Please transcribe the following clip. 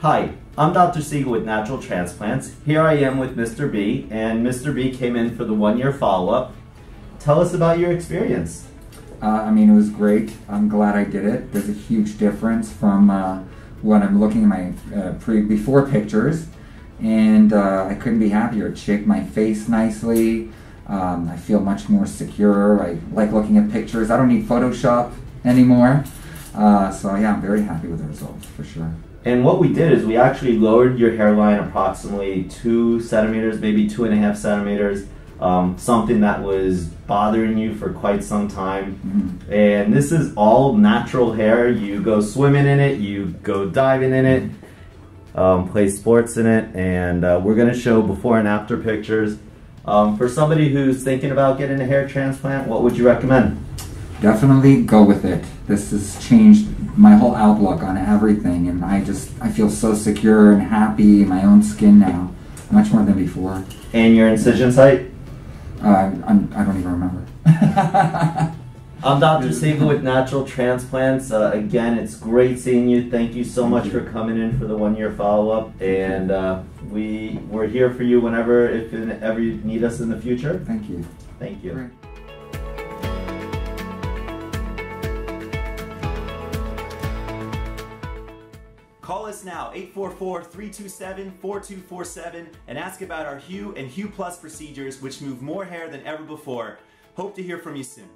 Hi, I'm Dr. Siegel with Natural Transplants. Here I am with Mr. B, and Mr. B came in for the 1-year follow-up. Tell us about your experience. It was great. I'm glad I did it. There's a huge difference from when I'm looking at my before pictures, and I couldn't be happier. It shaped my face nicely. I feel much more secure. I like looking at pictures. I don't need Photoshop anymore. So yeah, I'm very happy with the results, for sure. And what we did is we actually lowered your hairline approximately 2 centimeters, maybe 2.5 centimeters, something that was bothering you for quite some time. Mm-hmm. And this is all natural hair. You go swimming in it, you go diving in it, play sports in it, and we're going to show before and after pictures. For somebody who's thinking about getting a hair transplant, what would you recommend? Definitely go with it. This has changed my whole outlook on everything, and I feel so secure and happy in my own skin now, much more than before. And your incision site? I don't even remember. I'm Dr. Siegel with Natural Transplants. Again, it's great seeing you. Thank you so much for coming in for the 1-year follow-up, and we're here for you whenever, if ever you need us in the future. Thank you. Thank you. Great. Call us now, 844-327-4247, and ask about our Hue and Hue Plus procedures, which move more hair than ever before. Hope to hear from you soon.